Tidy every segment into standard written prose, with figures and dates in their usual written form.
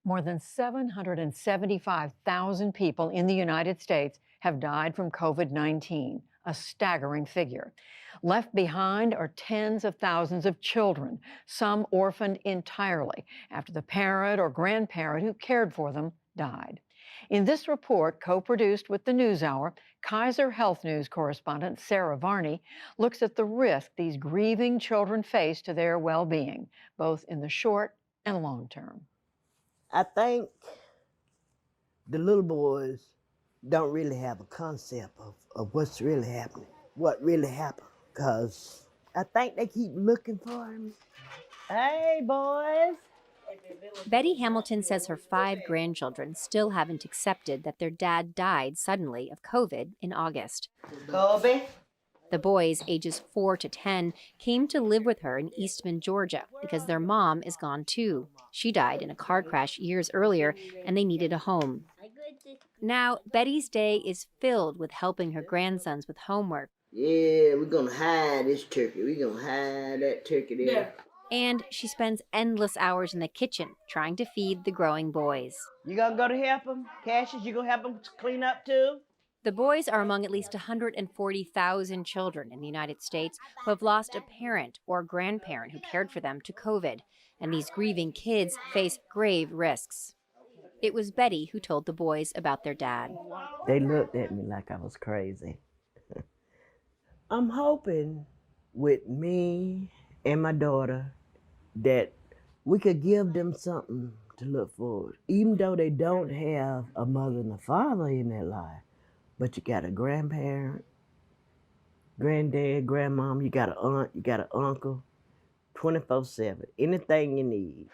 More than 775,000 people in the United States have died from COVID-19, a staggering figure. Left behind are tens of thousands of children, some orphaned entirely after the parent or grandparent who cared for them died. In this report, co-produced with the NewsHour, Kaiser Health News correspondent Sarah Varney looks at the risk these grieving children face to their well-being, both in the short and long term. I think the little boys don't really have a concept of what's really happening, what really happened, because I think they keep looking for him. Hey, boys. Betty Hamilton says her 5 grandchildren still haven't accepted that their dad died suddenly of COVID in August. Kobe. The boys, ages 4 to 10, came to live with her in Eastman, Georgia, because their mom is gone too. She died in a car crash years earlier, and they needed a home. Now, Betty's day is filled with helping her grandsons with homework. Yeah, we're going to hide this turkey. We're going to hide that turkey there. Yeah. And she spends endless hours in the kitchen trying to feed the growing boys. You going to go to help them? Cassius, you going to help them clean up too? The boys are among at least 140,000 children in the United States who have lost a parent or grandparent who cared for them to COVID, and these grieving kids face grave risks. It was Betty who told the boys about their dad. They looked at me like I was crazy. I'm hoping with me and my daughter that we could give them something to look forward, even though they don't have a mother and a father in their life. But you got a grandparent, granddad, grandmom, you got an aunt, you got an uncle, 24/7, anything you need.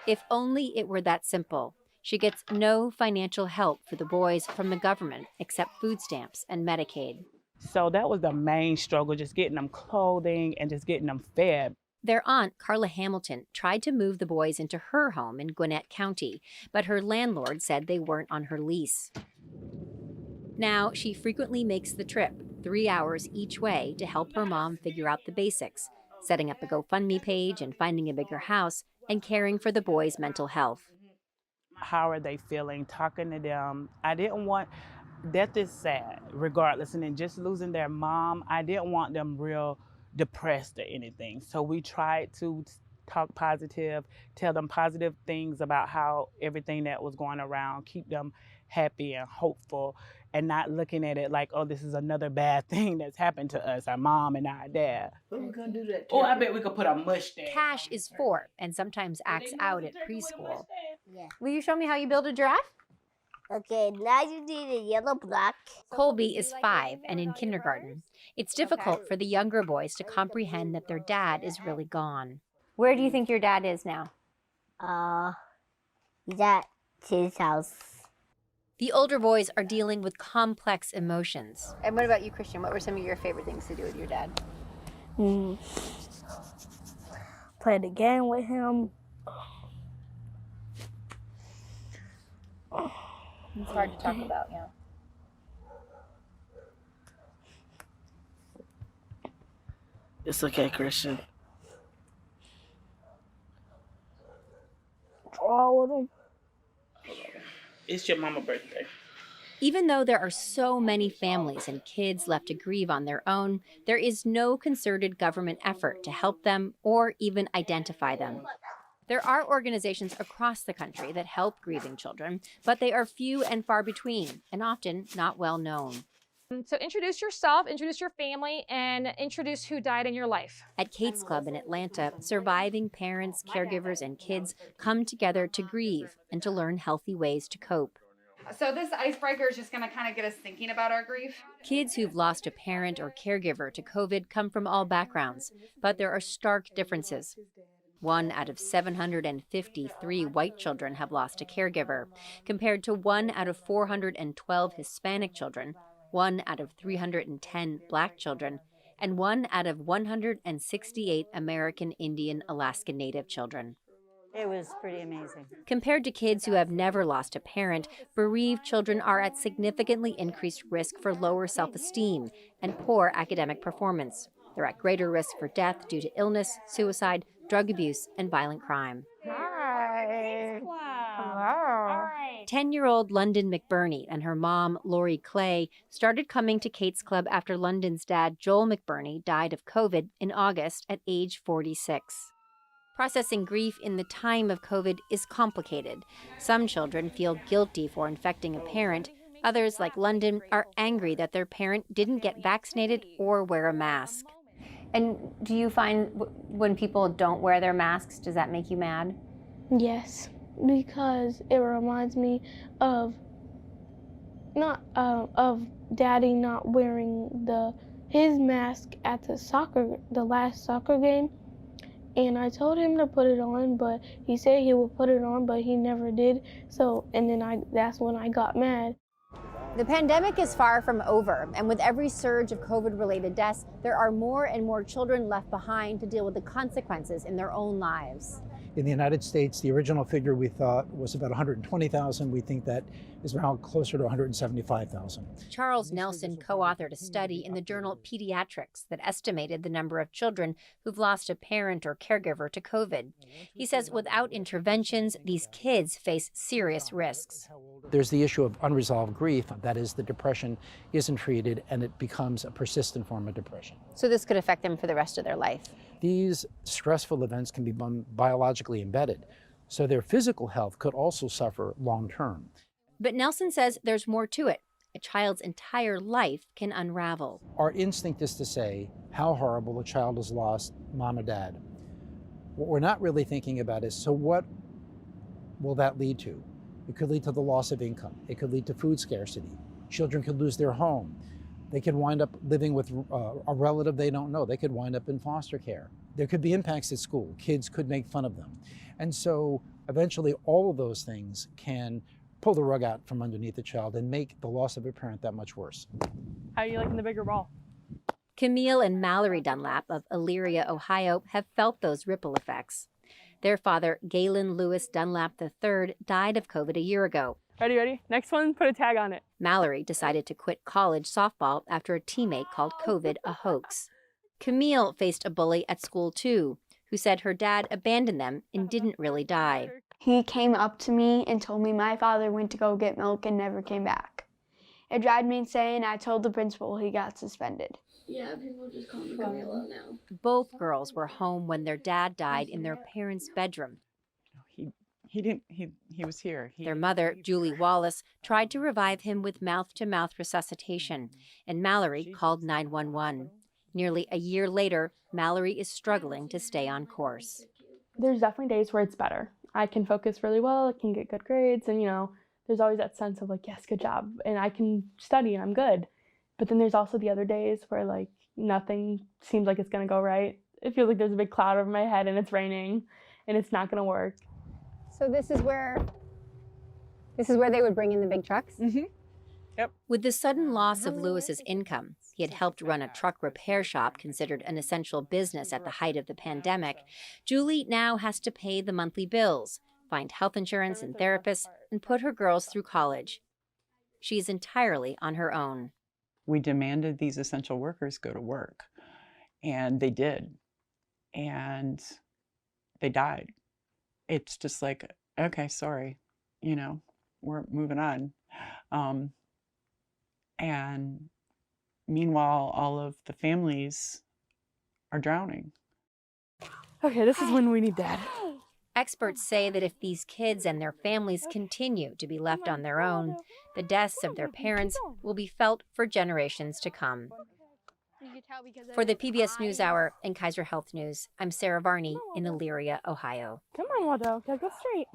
If only it were that simple. She gets no financial help for the boys from the government except food stamps and Medicaid. So that was the main struggle, just getting them clothing and just getting them fed. Their aunt, Carla Hamilton, tried to move the boys into her home in Gwinnett County, but her landlord said they weren't on her lease. Now, she frequently makes the trip, 3 hours each way, to help her mom figure out the basics, setting up a GoFundMe page and finding a bigger house, and caring for the boys' mental health. How are they feeling? Talking to them. I didn't want, death is sad, regardless, and then just losing their mom, I didn't want them real depressed or anything. So we tried to talk positive, tell them positive things about how everything that was going around, keep them happy and hopeful, and not looking at it like, oh, this is another bad thing that's happened to us, our mom and our dad. What are we going to do that to? Oh, I bet we could put a mush there. Cash is 4 and sometimes acts out at preschool. Yeah. Will you show me how you build a giraffe? Okay, now you need a yellow block. Colby is 5 and in kindergarten. It's difficult for the younger boys to comprehend that their dad is really gone. Where do you think your dad is now? He's at his house. The older boys are dealing with complex emotions. And what about you, Christian? What were some of your favorite things to do with your dad? Play the game with him. It's hard to talk about, yeah. It's okay, Christian. Draw with him. It's your mama's birthday. Even though there are so many families and kids left to grieve on their own, there is no concerted government effort to help them or even identify them. There are organizations across the country that help grieving children, but they are few and far between, and often not well known. So introduce yourself, introduce your family, and introduce who died in your life. At Kate's Club in Atlanta, surviving parents, caregivers, and kids come together to grieve and to learn healthy ways to cope. So this icebreaker is just going to kind of get us thinking about our grief. Kids who've lost a parent or caregiver to COVID come from all backgrounds, but there are stark differences. 1 out of 753 white children have lost a caregiver, compared to 1 out of 412 Hispanic children, 1 out of 310 Black children, and 1 out of 168 American Indian Alaska Native children. It was pretty amazing. Compared to kids who have never lost a parent, bereaved children are at significantly increased risk for lower self-esteem and poor academic performance. They're at greater risk for death due to illness, suicide, drug abuse, and violent crime. Hi. Wow. 10-year-old London McBurney and her mom, Lori Clay, started coming to Kate's Club after London's dad, Joel McBurney, died of COVID in August at age 46. Processing grief in the time of COVID is complicated. Some children feel guilty for infecting a parent. Others, like London, are angry that their parent didn't get vaccinated or wear a mask. And do you find when people don't wear their masks, does that make you mad? Yes, because it reminds me of of Daddy not wearing his mask at the last soccer game, and I told him to put it on, but he said he would put it on, but he never did. So, and then that's when I got mad. The pandemic is far from over, and with every surge of COVID-related deaths, there are more and more children left behind to deal with the consequences in their own lives. In the United States, the original figure we thought was about 120,000. We think that is now closer to 175,000. Charles Nelson co-authored a study in the journal Pediatrics that estimated the number of children who've lost a parent or caregiver to COVID. He says without interventions, these kids face serious risks. There's the issue of unresolved grief, that is, the depression isn't treated and it becomes a persistent form of depression. So this could affect them for the rest of their life. These stressful events can be biologically embedded, so their physical health could also suffer long term. But Nelson says there's more to it. A child's entire life can unravel. Our instinct is to say how horrible a child has lost mom or dad. What we're not really thinking about is, so what will that lead to? It could lead to the loss of income. It could lead to food scarcity. Children could lose their home. They could wind up living with a relative they don't know. They could wind up in foster care. There could be impacts at school. Kids could make fun of them. And so eventually all of those things can pull the rug out from underneath the child and make the loss of a parent that much worse. How are you liking the bigger ball? Camille and Mallory Dunlap of Elyria, Ohio, have felt those ripple effects. Their father, Galen Lewis Dunlap III, died of COVID a year ago. Ready? Next one, put a tag on it. Mallory decided to quit college softball after a teammate called COVID a hoax. Camille faced a bully at school too, who said her dad abandoned them and didn't really die. He came up to me and told me my father went to go get milk and never came back. It drives me insane. I told the principal he got suspended. Yeah, people just call me Camilla now. Both girls were home when their dad died in their parents' bedroom. He was here. Their mother, Julie Wallace, tried to revive him with mouth-to-mouth resuscitation, and Mallory called 911. Nearly a year later, Mallory is struggling to stay on course. There's definitely days where it's better. I can focus really well, I can get good grades, and there's always that sense of like, yes, good job, and I can study and I'm good. But then there's also the other days where like nothing seems like it's gonna go right. It feels like there's a big cloud over my head and it's raining and it's not gonna work. So this is where they would bring in the big trucks? Mm-hmm. Yep. With the sudden loss of Lewis's income, he had helped run a truck repair shop considered an essential business at the height of the pandemic. Julie now has to pay the monthly bills, find health insurance and therapists, and put her girls through college. She is entirely on her own. We demanded these essential workers go to work, and they did, and they died. It's just like, okay, sorry, we're moving on. And meanwhile, all of the families are drowning. Okay, this is when we need Dad. Experts say that if these kids and their families continue to be left on their own, the deaths of their parents will be felt for generations to come. For the PBS NewsHour and Kaiser Health News, I'm Sarah Varney in Elyria, Ohio. Come on, Waldo, go straight.